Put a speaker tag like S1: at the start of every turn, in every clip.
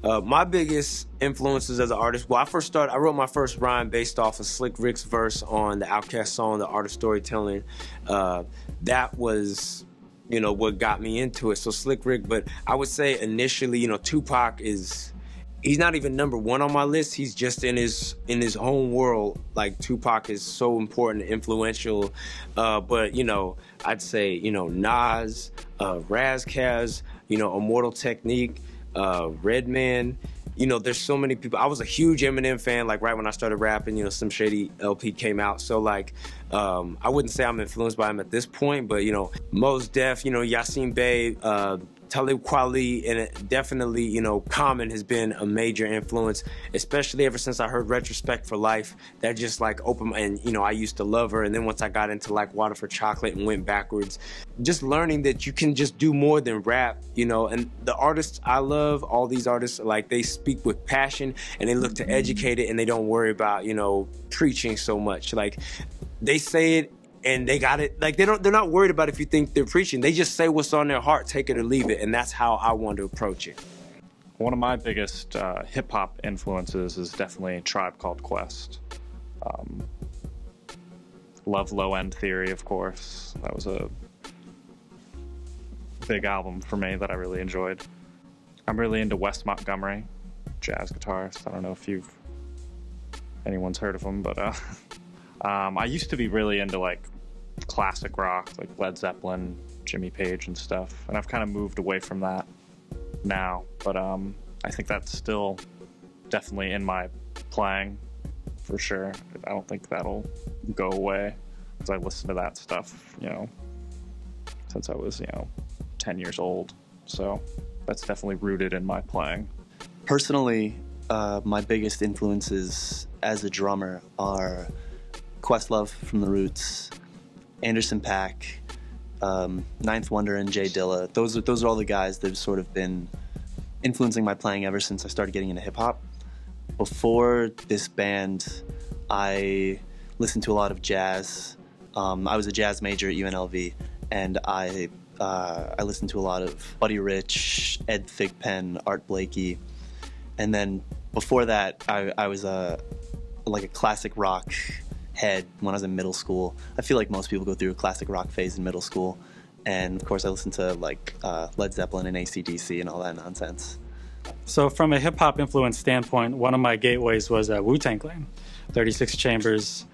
S1: My biggest influences as an artist, well, I wrote my first rhyme based off of Slick Rick's verse on the Outkast song, The Art of Storytelling. That was, what got me into it. So Slick Rick, but I would say initially, Tupac he's not even number one on my list. He's just in his own world. Like, Tupac is so important, influential. But, I'd say, Nas, Razkaz, Immortal Technique, Redman. There's so many people. I was a huge Eminem fan, like right when I started rapping, Slim Shady LP came out. So like, I wouldn't say I'm influenced by him at this point, but Mos Def, Yasin Bey, Talib Kweli, and definitely, Common has been a major influence, especially ever since I heard Retrospect for Life. That just like opened, and I used to love her, and then once I got into like Water for Chocolate and went backwards, just learning that you can just do more than rap, and the artists I love, all these artists, like they speak with passion and they look to educate it, and they don't worry about, preaching so much. Like, they say it and they got it. Like, they're not worried about if you think they're preaching. They just say what's on their heart, take it or leave it, and that's how I want to approach it.
S2: One of my biggest hip-hop influences is definitely Tribe Called Quest. Love Low End Theory, of course. That was a big album for me that I really enjoyed. I'm really into Wes Montgomery, jazz guitarist. I don't know if anyone's heard of him, but I used to be really into like classic rock, like Led Zeppelin, Jimmy Page and stuff, and I've kind of moved away from that now, but I think that's still definitely in my playing for sure. I don't think that'll go away, because I listen to that stuff, since I was, 10 years old, so that's definitely rooted in my playing.
S3: Personally, my biggest influences as a drummer are Questlove from The Roots, Anderson .Paak, Ninth Wonder, and Jay Dilla. Those are all the guys that have sort of been influencing my playing ever since I started getting into hip-hop. Before this band, I listened to a lot of jazz. I was a jazz major at UNLV, and I listened to a lot of Buddy Rich, Ed Thigpen, Art Blakey, and then before that, I was a classic rock head when I was in middle school. I feel like most people go through a classic rock phase in middle school, and of course I listened to like Led Zeppelin and AC/DC and all that nonsense.
S4: So from a hip-hop influence standpoint, one of my gateways was Wu-Tang Clan, 36 Chambers.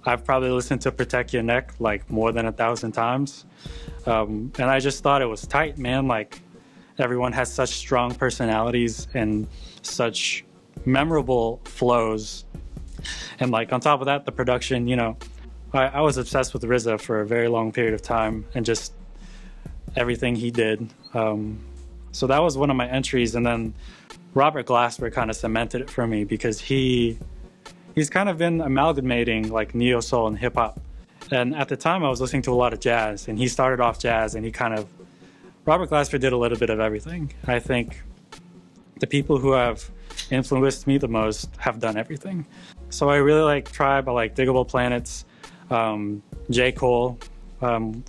S4: I've probably listened to Protect Your Neck like more than 1,000 times, and I just thought it was tight, man. Like, everyone has such strong personalities and such memorable flows. And like on top of that, the production, I was obsessed with RZA for a very long period of time, and just everything he did. So that was one of my entries. And then Robert Glasper kind of cemented it for me, because he's kind of been amalgamating like neo soul and hip hop. And at the time I was listening to a lot of jazz, and he started off jazz, and Robert Glasper did a little bit of everything. I think the people who have influenced me the most have done everything. So I really like Tribe, I like Diggable Planets, J. Cole,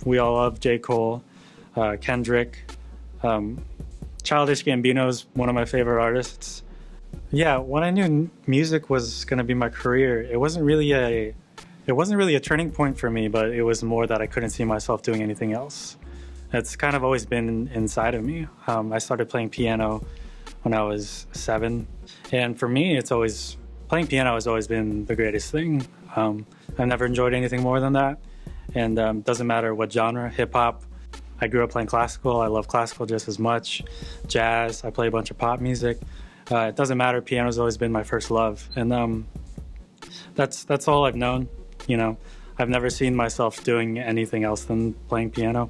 S4: we all love J. Cole, Kendrick, Childish Gambino's one of my favorite artists. Yeah, when I knew music was going to be my career, it wasn't really a turning point for me, but it was more that I couldn't see myself doing anything else. It's kind of always been inside of me. I started playing piano when I was 7, and for me, playing piano has always been the greatest thing. I've never enjoyed anything more than that, and doesn't matter what genre, hip hop. I grew up playing classical. I love classical just as much. Jazz, I play a bunch of pop music. It doesn't matter, piano's always been my first love, and that's all I've known. I've never seen myself doing anything else than playing piano.